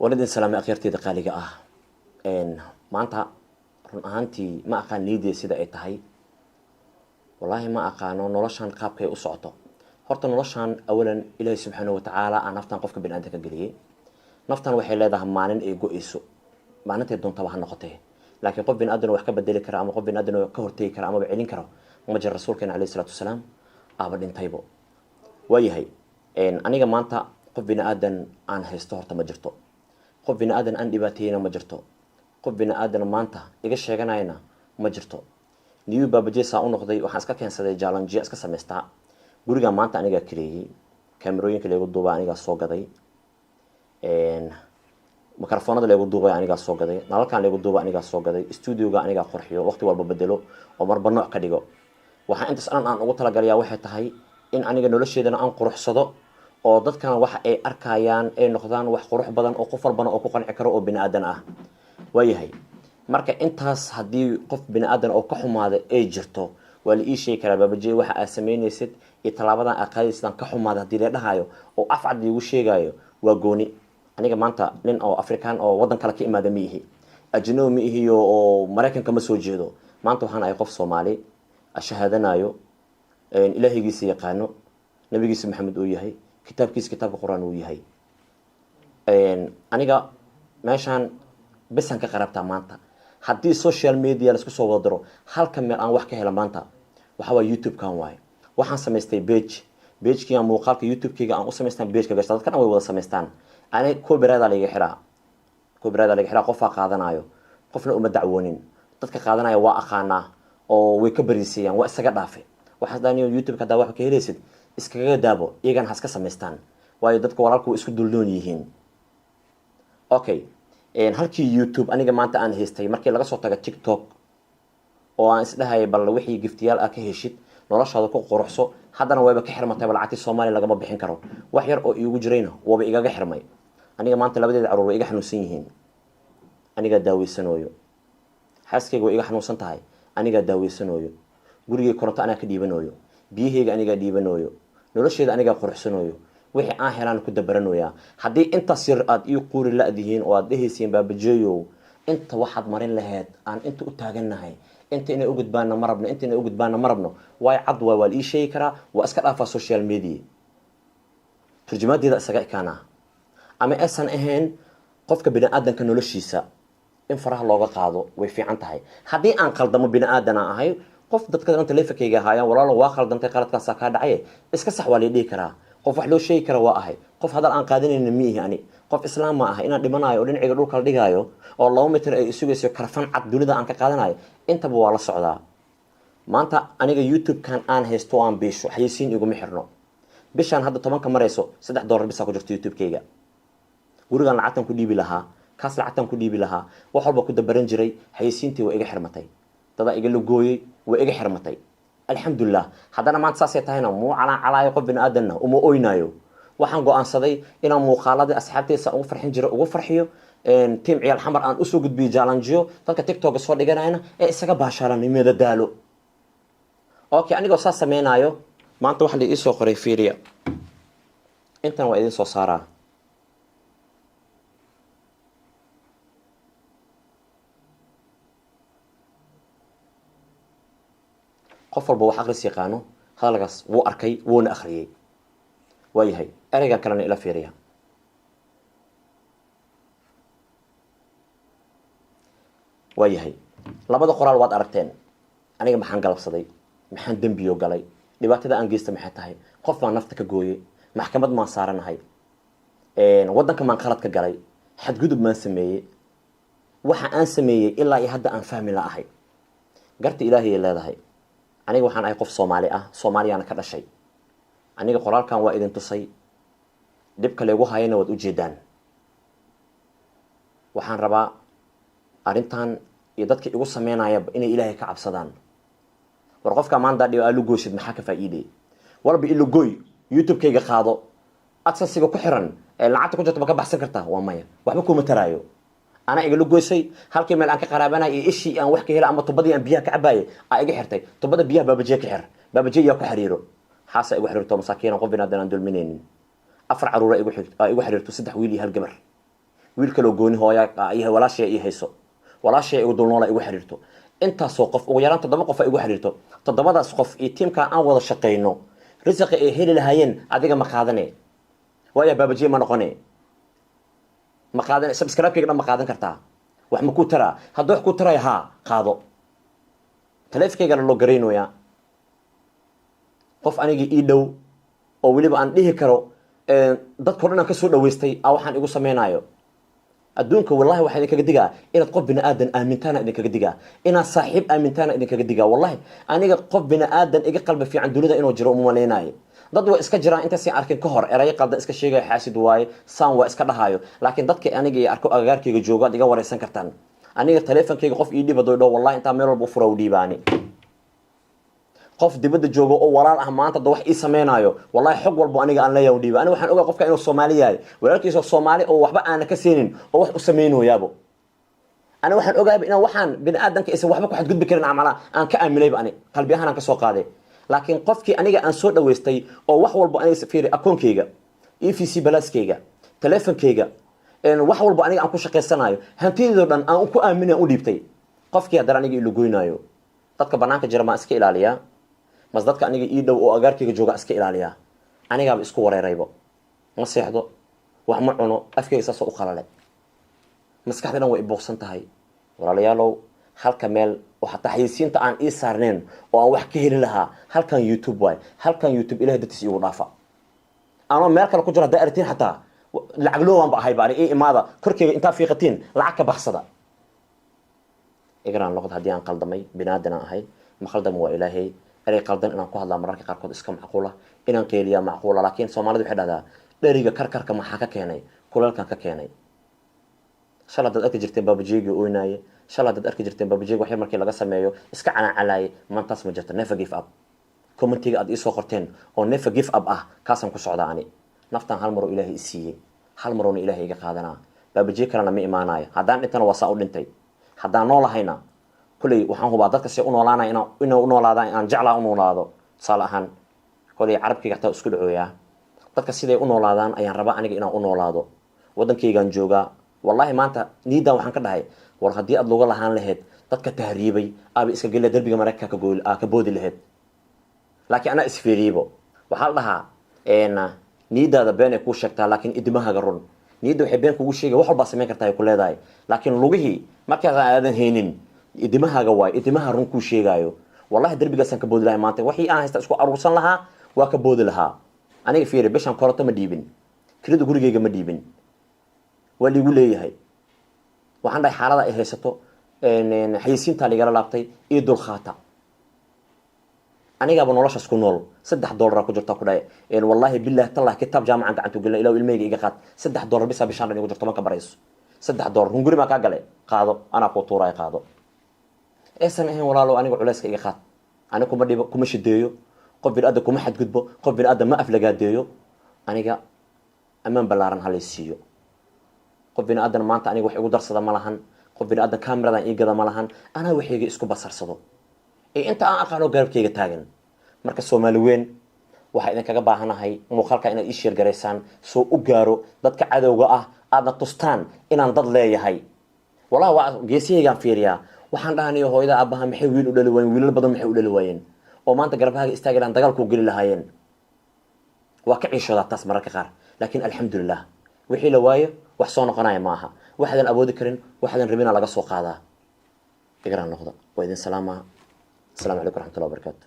ولد سلام أخيرتي دقالقة maanta run ahaantii ma aqaan niidii sida ay tahay wallahi ma aqaano noloshan qaabkay u socoto horta noloshan awalan ilaahay subhanahu wa ta'ala aan naftan qofka bini'aadamka galiyay naftan waxay leedahay maalin ay go'ayso maalinta doonta wax noqotay laakiin qof bini'aadam wax ka bedeli kara ama qof bini'aadam ka hortay kara ama celin karo ma jira rasuulkeena kaleey salaatu wasalaam aba dhintaybo waayahay aniga maanta qof bini'aadam aan haysto horta ma jirto qof bini'aadam aan dhibaatayna ma jirto qof bini'aadam maanta iga sheeganayna ma jirto niyu baabajeesa u noqday waxaan iska keensaday challenge iska sameystaa guriga maanta aniga kireeyay kaamirooyinka leeyahay duuba aniga soo gaday mikrofoonada leeyahay duuba aniga soo gaday nalalkan leeyahay duuba aniga soo gaday studio-ga aniga qurxiyo waqti walba bedelo oo marba nooc ka dhigo waxaan intaas aan ugu talagalayaa waxay tahay in aniga nolosheedana aan quruxsado oo dadkana waxa ay arkayaan ay noqdaan wax qurux badan oo qof walbana oo ku qanci karo oo bini'aadam ah waayahay marka intaas hadii qof bini'aadam oo ka xumaada ay jirto wali ii sheeg kara baabajey waxa aad sameynaysid ee talaabadan aqaayistan ka xumaada hadii la dhahayo oo afcad igu sheegayo waa gooni aniga maanta nin oo afrikaan oo wadan kale ka imaada miihi ajnabi miihi oo mareykanka ma soo jeedo maanta waxaan ay qof Soomaali ashahadanayo ilaahigiisa yaqaano nabigiisa maxamed uu yahay kitaabkiisa kitaabka quraan uu yahay aniga meeshan bisan ka qarabta maanta hadii social media la isku soo wadaro halka meel aan wax ka helo maanta waxa waa YouTube kan waay waxaan sameystay page-kiga muuqaalka YouTube-kiga aan u sameystaan page-ka gashay dadka way wada sameystaan ani copyright laga xiraa qof qaadanayo qofna uma dacwoonin dadka qaadanaya waa aqaana oo way ka bariisayaan waa isaga dhaafay waxa daaniyo YouTube-ka daa wax ka helaysid iskaga daabo iyagan has ka sameystaan waayo dadka walaalku isku duldoon yihiin okay halkii YouTube aniga maanta aan haystay markii laga soo tago TikTok oo aan isdhahay bal wixii giftiyaal ah ka heshid noloshaada ku quruxso haddana wayba ka xirmatay lacagti Soomaali lagama bixin karo wax yar oo iigu jirayna waba igaga xirmay aniga maanta labadeeda caruur way iga xanuunsan yihiin aniga daaweysanayo xaaskayga way iga xanuunsan tahay aniga daaweysanayo gurigay koronto ana ka dhiibanayo biyahayga aniga dhiibanayo nolosheeda aniga quruxsanayo wixii aan helaan ku dabaranayaa hadii inta sir aad ii quuri laadihiin oo aad dhehaysiin baabajeeyo inta waxaad marin lahayd aan inta u taaganahay inta inay u gudbaana marabno way cad waa ii sheegi karaa waa iska dhaafa social media turjumadeeda isaga ikaana ama asan ahayn qofka bini'aadamka noloshiisa in faraha looga qaado way fiican tahay hadii aan qaldamo bini'aadana ahay qof dadka inta leefkayga haayaan walaalo waa qaldantay qaladkaas ka dhacay iska sax waa leeyahay karaa qof wax loo sheegi kara waa ahay qof hadal aan qaadanayna miihi ani qof islaam ma aha inaan dhimanayo oo dhinaciga dhulka la dhigayo oo 2 mitir ay isugayso karfan cad dunida aan ka qaadanayo intaba waa la socdaa maanta aniga YouTube kan aan haysto aan biisho xayisiin igu mixirno bishan hadda 10 ka mareyso $3 bis ku jirto YouTube-kayga gurigan lacagtan ku dhiibi lahaa kaas lacagtan ku dhiibi lahaa wax walba ku dabaran jiray xayisiintii waa iga xirmatay dada iga lugooyay waa iga xirmatay alxamdulillah haddana maanta saasay tahayna muu calaayo qof bini'aadamna uma oynayo waxaan go'aansaday inaan muuqaalada asxaabteysa ugu farxin jiro ugu farxiyo team ciyaal xamar aan u soo gudbiyo challenge dadka TikTok soo dhiganayna ee isaga baashaaran nimeeda daalo okay aniga saas sameynayo maanta waxa la ii soo qoray fiiriya intan waa idin soo saaraa qof walba wax akhris yaqaano hadalkaas wuu arkay wuuna akhriyay waayahay ereygan kalena ila fiiriya waayahay labada qoraal waad aragteen aniga maxaan galabsaday maxaan dambiyo galay dhibaatada aan geystay maxay tahay qof baan nafta ka gooyay maxkamad ma saaranahay wadanka maan qalad ka galay xadgudub ma sameeyay waxa aan sameeyay ilaa iyo hadda aan fahmi la ahay garta ilaahay leedahay aniga waxaan ahay qof Soomaali ah Soomaaliyana ka dhashay aniga qoraalkan waa idin tusay dibka leegu hayna wad u jeedaan waxaan rabaa arintan iyo dadka igu sameynaya inay Ilaahay ka cabsadaan war qofka maanta dhiyo alu gooshid maxaa ka faa'iiday warba ilo gooy YouTube-kayga qaado access-iga ku xiran lacagta ku jirto ma ka baxsan kartaa waa maya waxba kuma taraayo ana iga lugoysay halkii meel aan ka qaraabanay ishii aan wax ka helo ama tubadii aan biyaha ka cabaayay ay iga xirtay tubada biyaha baabajeey ka xir baabajeey yaa ku xiriiro xaasa igu xiriirto masaakiin qof binaadana dulmineen afar caruur igu xiriirto 3 wiil iyo hal gabar wiil kale oo gooni hooya iyo walaashay ay hayso walaashay ugu dul nool ay ugu xiriirto inta soo qof ugu yaraan 7 qof ay ugu xiriirto 7daas qof iyo teamka aan wada shaqeyno risaqi ay heli lahaayeen adiga ma qaadane waya baabajiye ma noqone ma qaadan subscribe-kayga ma qaadan kartaa wax ma ku tara haddii wax ku taray ha qaado taleefankayga loo gareynoya qof aniga ii dhow oo waliba aan dhihi karo dadka dhan ka soo dhaweystay waxaan igu sameeynayo adduunka wallahi waxaan idinkaga digaa inaad qof bini aadan aamintaana idinkaga digaa inaad saaxiib aamintaana idinkaga digaa wallahi aniga qof bini aadan iga qalbi fiican dunida inuu jiro uma maleynayo dad way iska jiraan inta si arkin ka hor eray qaldan iska sheegay xaasid waaye saan waa iska dhahayo laakiin dadka aniga iyo arko agagaarkayga jooga iga wareysan kartaan aniga taleefankayga qof ii dhibado dhow wallahi inta meel walba furo u dhiibaani qof dibadda joogo oo walaal ah maanta wax ii sameynayo wallahi xog walba aniga aan leeyahay u dhiiba aniga waxaan ogaa qofka inuu Soomaali yahay walaalkiisa Soomaali oo waxba aan ka seenin oo wax u sameynayo أنا واحد أجاب إنه واحد بني آدم كإسا وحبك واحد قد بكرنا عملا أنا كأملي بأني قلبي أنا كسوق هذا لكن قفكي أنا جا أنصر لو يستي أو وحول بأني سفير أكون كيجا EFC بلاس كيجا تلفون كيجا إن وحول بأني أكون شقي السنايو هنتين ذولن أنا أكون أمني أولي بتي قفكي هذا أنا جي لجوينايو تذكر بناك جرما أسكيل عليها مصدق أنا جي إيدو أو أجار كيجا جوجا أسكيل عليها أنا جاب إسكو وراي ريبو نصيحة دو وحمر عنو أفكي إساس أخرى maskaxdana way boqsan tahay walaalayaalow halka meel waxa taxayisiinta aan ii saarneen oo aan wax ka heli lahaa halkan YouTube way halkan YouTube ilaahay dadkiisa igu dhaafa ana meel kale ku jira daartiin xataa lacag loo waan baahay bari ee imaada korkeyga inta fiiqatiin lacag ka baxsada igraan laqad hadii aan qaldamay binaadana ahay ma qaldam waa ilaahay eray qaldan inaan ku hadlaa mararka qaar kood iska macquula inaan qeeliya macquula laakiin Soomaalidu waxay dhahdaa dhariga karkarka maxaa ka keenay kulalkan ka keenay shalad dad arki jirteen baabajeegi oo inaaye shalad dad arki jirteen baabajeegi wax markii laga sameeyo iska cana calaay maantaas ma jirto never give up commentiga aad isoo qorteen oo never give up ah kaasan ku socdaa ani naftan hal mar oo ilaahay isiiyay hal mar oo ilaahay iga qaadanaa baabajeegi kalena ma imaanayo hadaan intana waa saa u dhintay hadaan noolahayna kulay waxaan hubaa dadka si u noolaanay inuu noolaadaan aan jeclaa u noolaado salahan kulay carabkiga taa isku dhacooyaa dadka siday u noolaadaan ayaan rabaa aniga inaan u noolaado wadankaygan joogaa والله ما أنت نيدا وحن كده هاي ورخدي أطلق الله عن لهاد تذكر تهريبي أبي إسكجل دربي مركّا كقول كبودي لهاد لكن أنا إسفيريبو وحالها إن نيدا ده بينك وشكتها لكن إدمها جرون نيدا يحبينك وش شيء وحول بس ميكر تاي كل هذا لكن لغيه ما كان هذا هينين إدمها جواي إدمها رون كل شيء جايو والله دربي جالس كبودي لها ما أنت وحي أنا هستأسكو أروسن لها وكبودي لها أنا إسفيري بيش أنا كرت مديبين كريدو قولي جيجا مديبين واللي يقول لي هاي وعندي حالة إيه هيستو إن حيسين تالي قال لابتي إيدو الخاطة أنا جاب نورش سكونول $6 كجرت أقول إن والله بالله طلع كتاب جامعة عند عنتو قال إلى الميجي إجاقات $6 بس بشان اللي كجرت ما كبريس $6 هنقولي ما كقول قاضو أنا قطورة قاضو إيه سنة هي ولا لو أنا قول علاش إجاقات أنا كم بدي كمش ديو قبل أدم كم حد قدبه قبل أدم ما أفلق ديو أنا جا أمام بلارن هالسيو qof bini aadan maanta aniga wax igu darsada ma lahan qof bini aadan kaamiradan ii gada ma lahan ana waxiga isku basarsado inta aan aqaano garabkayga taagan marka Soomaali weyn waxa idin kaga baahanahay muuqaalka inaad ii share gareysaan soo u gaaro dadka cadawga ah aadna tustaan inaan dad leeyahay wallahi waa geesiyaygan fiiriya waxaan dhahanay hooyada abaha maxay wiil u dhali waayeen wiilal badan maxay u dhali waayeen oo maanta garbahaaga istaagayaan dagaal ku gali lahaayeen waa ka ciishooda taas mararka qaar laakiin alxamdulillah wixii la waayo wax soo noqonaya maaha waxaan awoodi karin waxaan rabina laga soo qaadaa igraan noqdo waa idin salaama assalamu alaykum warahmatullahi wabarakatuh